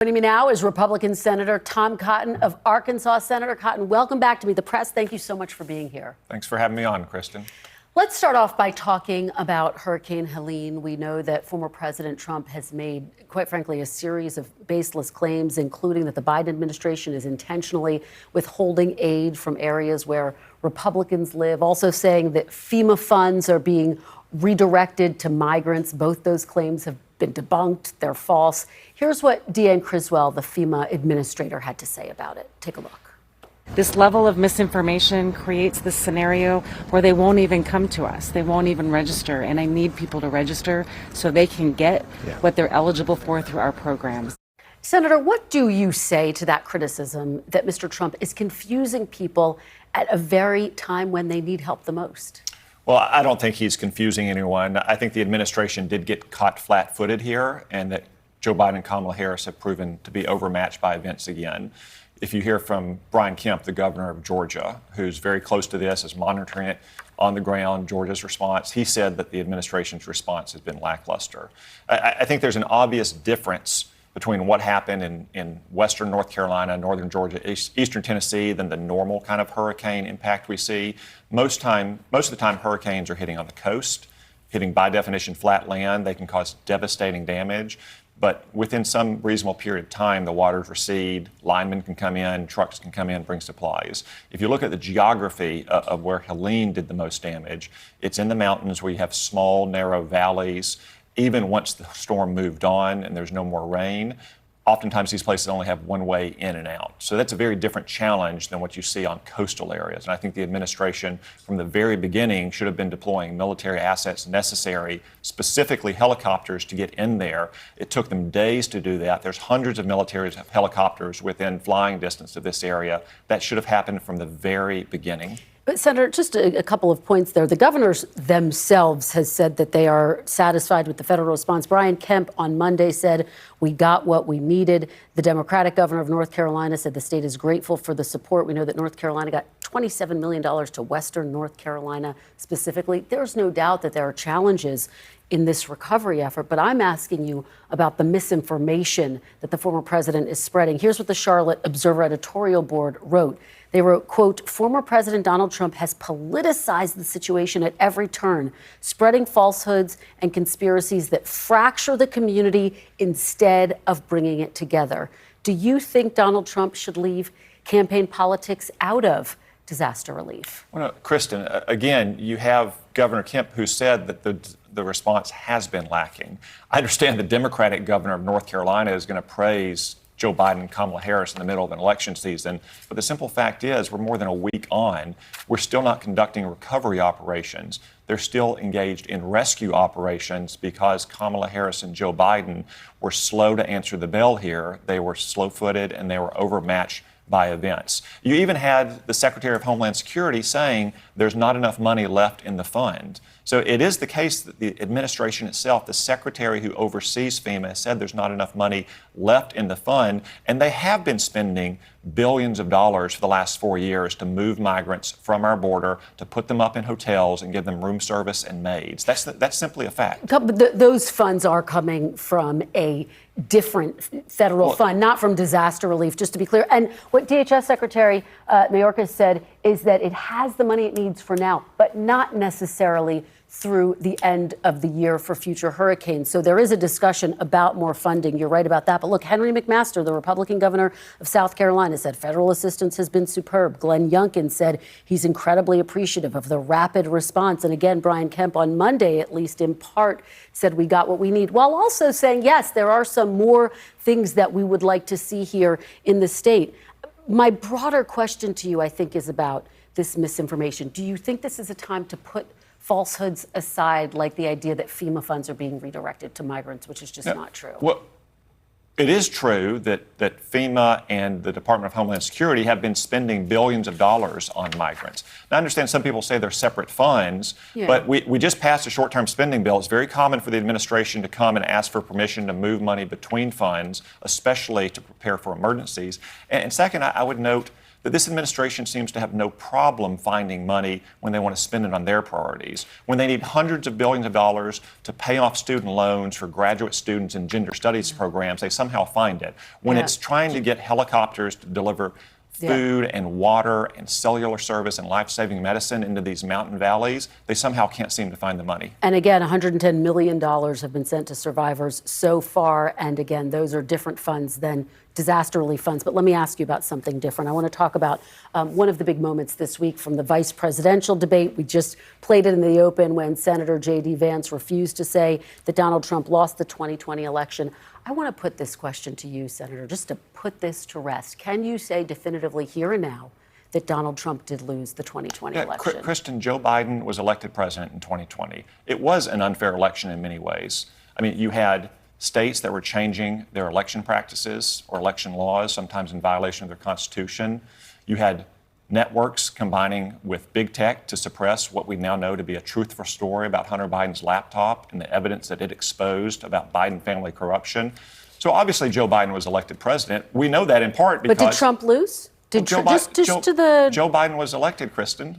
Joining me now is Republican Senator Tom Cotton of Arkansas. Senator Cotton, welcome back to Meet the Press. Thank you so much for being here. Thanks for having me on, Kristen. Let's start off by talking about Hurricane Helene. We know that former President Trump has made, quite frankly, a series of baseless claims, including that the Biden administration is intentionally withholding aid from areas where Republicans live, also saying that FEMA funds are being redirected to migrants. Both those claims have been debunked. They're false. Here's what Deanne Criswell, the FEMA administrator, had to say about it. Take a look. This level of misinformation creates this scenario where they won't even come to us. They won't even register. And I need people to register so they can get what they're eligible for through our programs. Senator, what do you say to that criticism that Mr. Trump is confusing people at a very time when they need help the most? Well, I don't think he's confusing anyone. I think the administration did get caught flat-footed here, and that Joe Biden and Kamala Harris have proven to be overmatched by events again. If you hear from Brian Kemp, the governor of Georgia, who's very close to this, is monitoring it on the ground, Georgia's response, he said that the administration's response has been lackluster. I think there's an obvious difference between what happened in western North Carolina, northern Georgia, eastern Tennessee, than the normal kind of hurricane impact we see. Most of the time, hurricanes are hitting on the coast, hitting by definition flat land. They can cause devastating damage. But within some reasonable period of time, the waters recede, linemen can come in, trucks can come in, bring supplies. If you look at the geography of where Helene did the most damage, it's in the mountains where you have small, narrow valleys. Even once the storm moved on and there's no more rain, oftentimes these places only have one way in and out. So that's a very different challenge than what you see on coastal areas. And I think the administration from the very beginning should have been deploying military assets necessary, specifically helicopters, to get in there. It took them days to do that. There's hundreds of military helicopters within flying distance of this area. That should have happened from the very beginning. But Senator, just a couple of points there. The governors themselves has said that they are satisfied with the federal response. Brian Kemp on Monday said, we got what we needed. The Democratic governor of North Carolina said the state is grateful for the support. We know that North Carolina got $27 million to Western North Carolina specifically. There's no doubt that there are challenges in this recovery effort, but I'm asking you about the misinformation that the former president is spreading. Here's what the Charlotte Observer editorial board wrote. They wrote, quote, former President Donald Trump has politicized the situation at every turn, spreading falsehoods and conspiracies that fracture the community instead of bringing it together. Do you think Donald Trump should leave campaign politics out of disaster relief? Well, no, Kristen, again, you have Governor Kemp who said that the response has been lacking. I understand the Democratic governor of North Carolina is going to praise Joe Biden and Kamala Harris in the middle of an election season. But the simple fact is, we're more than a week on. We're still not conducting recovery operations. They're still engaged in rescue operations because Kamala Harris and Joe Biden were slow to answer the bell here. They were slow-footed and they were overmatched by events. You even had the Secretary of Homeland Security saying there's not enough money left in the fund. So it is the case that the administration itself, the secretary who oversees FEMA, said there's not enough money left in the fund, and they have been spending billions of dollars for the last 4 years to move migrants from our border, to put them up in hotels and give them room service and maids. That's simply a fact. Those funds are coming from a different federal fund, not from disaster relief, just to be clear. And what DHS Secretary Mayorkas said is that it has the money it needs for now, but not necessarily through the end of the year for future hurricanes. So there is a discussion about more funding. You're right about that. But look, Henry McMaster, the Republican governor of South Carolina, said federal assistance has been superb. Glenn Youngkin said he's incredibly appreciative of the rapid response. And again, Brian Kemp on Monday, at least in part, said we got what we need, while also saying, yes, there are some more things that we would like to see here in the state. My broader question to you, I think, is about this misinformation. Do you think this is a time to put falsehoods aside, like the idea that FEMA funds are being redirected to migrants, which is just not true? Well, it is true that FEMA and the Department of Homeland Security have been spending billions of dollars on migrants. Now, I understand some people say they're separate funds, but we just passed a short-term spending bill. It's very common for the administration to come and ask for permission to move money between funds, especially to prepare for emergencies. And second, I would note that this administration seems to have no problem finding money when they want to spend it on their priorities. When they need hundreds of billions of dollars to pay off student loans for graduate students in gender studies programs, they somehow find it. When it's trying to get helicopters to deliver food and water and cellular service and life-saving medicine into these mountain valleys, they somehow can't seem to find the money. And again, $110 million have been sent to survivors so far. And again, those are different funds than disaster relief funds. But let me ask you about something different. I want to talk about one of the big moments this week from the vice presidential debate. We just played it in the open when Senator J.D. Vance refused to say that Donald Trump lost the 2020 election. I want to put this question to you, Senator, just to put this to rest. Can you say definitively here and now that Donald Trump did lose the 2020 election? Kristen, Joe Biden was elected president in 2020. It was an unfair election in many ways. I mean, you had states that were changing their election practices or election laws, sometimes in violation of their constitution. You had networks combining with big tech to suppress what we now know to be a truthful story about Hunter Biden's laptop and the evidence that it exposed about Biden family corruption. So obviously Joe Biden was elected president. We know that in part because— But did Trump lose? Joe Biden was elected, Kristen.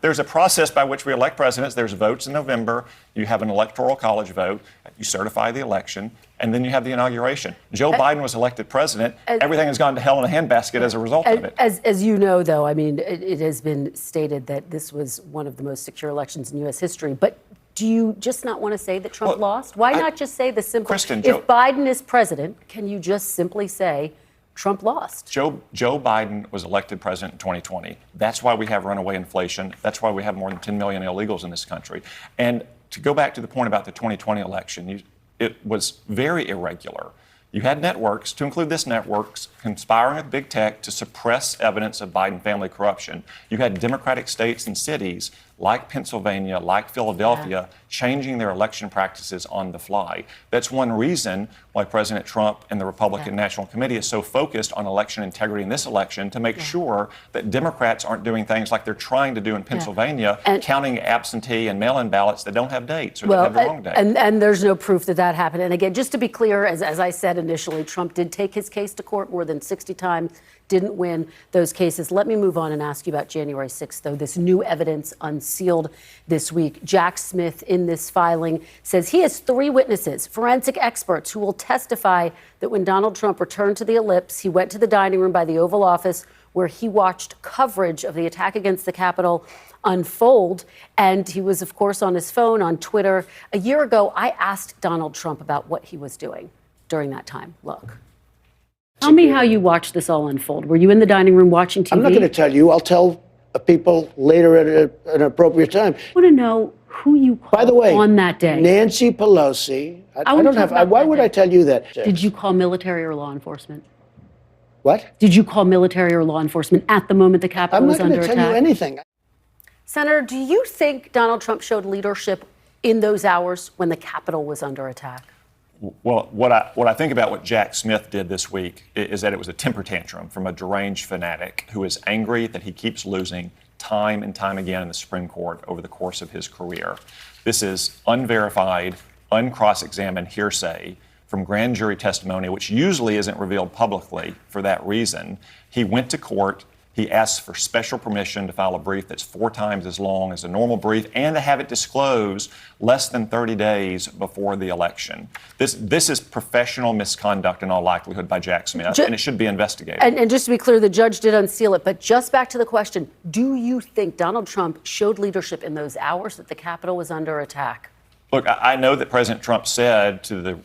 There's a process by which we elect presidents. There's votes in November. You have an electoral college vote. You certify the election, and then you have the inauguration. Joe Biden was elected president. Everything has gone to hell in a handbasket as a result of it. As you know, though, I mean, it has been stated that this was one of the most secure elections in U.S. history. But do you just not want to say that Trump lost? Why not just say the simple— Kristen, if Biden is president, can you just simply say Trump lost? Joe Biden was elected president in 2020. That's why we have runaway inflation. That's why we have more than 10 million illegals in this country. And to go back to the point about the 2020 election, it was very irregular. You had networks, to include this networks, conspiring with big tech to suppress evidence of Biden family corruption. You had Democratic states and cities like Pennsylvania, like Philadelphia, changing their election practices on the fly. That's one reason why President Trump and the Republican National Committee is so focused on election integrity in this election, to make sure that Democrats aren't doing things like they're trying to do in Pennsylvania, counting absentee and mail-in ballots that don't have dates or that have the wrong date. And there's no proof that that happened. And again, just to be clear, as I said initially, Trump did take his case to court more than 60 times, didn't win those cases. Let me move on and ask you about January 6th, though. This new evidence unsealed this week. Jack Smith, in this filing, says he has 3 witnesses, forensic experts, who will testify that when Donald Trump returned to the Ellipse, he went to the dining room by the Oval Office where he watched coverage of the attack against the Capitol unfold. And he was, of course, on his phone, on Twitter. A year ago, I asked Donald Trump about what he was doing during that time. Look. Tell me how you watched this all unfold. Were you in the dining room watching TV? I'm not going to tell you. I'll tell people later at an appropriate time. I want to know who you called By the way, on that day. Nancy Pelosi. I don't have. Why would I tell you that? Did you call military or law enforcement? What? Did you call military or law enforcement at the moment the Capitol was under attack? I'm not going to tell you anything. Senator, do you think Donald Trump showed leadership in those hours when the Capitol was under attack? Well, what I think about what Jack Smith did this week is that it was a temper tantrum from a deranged fanatic who is angry that he keeps losing time and time again in the Supreme Court over the course of his career. This is unverified, uncross-examined hearsay from grand jury testimony, which usually isn't revealed publicly for that reason. He went to court. He asked for special permission to file a brief that's 4 times as long as a normal brief and to have it disclosed less than 30 days before the election. This is professional misconduct in all likelihood by Jack Smith, and it should be investigated. And just to be clear, the judge did unseal it. But just back to the question, do you think Donald Trump showed leadership in those hours that the Capitol was under attack? Look, I know that President Trump said to the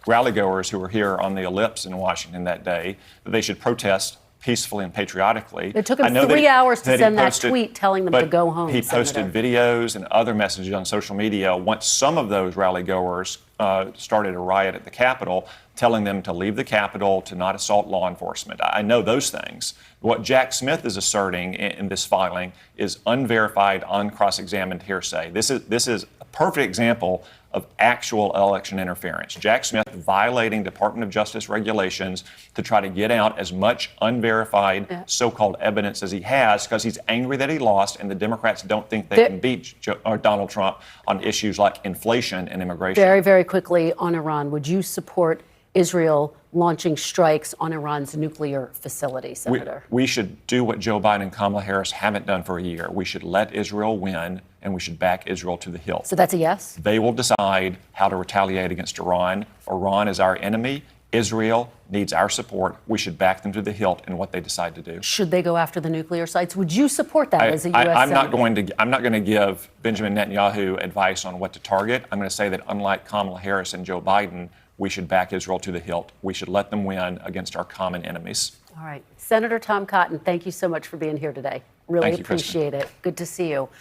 rally-goers who were here on the Ellipse in Washington that day that they should protest peacefully and patriotically. It took him 3 hours to send that tweet telling them to go home. He posted videos and other messages on social media once some of those rally-goers started a riot at the Capitol, telling them to leave the Capitol, to not assault law enforcement. I know those things. What Jack Smith is asserting in this filing is unverified, uncross-examined hearsay. This is a perfect example of actual election interference. Jack Smith violating Department of Justice regulations to try to get out as much unverified so-called evidence as he has because he's angry that he lost and the Democrats don't think they can beat Donald Trump on issues like inflation and immigration. Very, very quickly on Iran, would you support Israel launching strikes on Iran's nuclear facility, Senator? We should do what Joe Biden and Kamala Harris haven't done for a year. We should let Israel win, and we should back Israel to the hilt. So that's a yes? They will decide how to retaliate against Iran. Iran is our enemy. Israel needs our support. We should back them to the hilt in what they decide to do. Should they go after the nuclear sites? Would you support that as a U.S. I'm Senator? not going to give Benjamin Netanyahu advice on what to target. I'm going to say that unlike Kamala Harris and Joe Biden, we should back Israel to the hilt. We should let them win against our common enemies. All right. Senator Tom Cotton, thank you so much for being here today. Really Thank you, Kristen. appreciate it. Good to see you.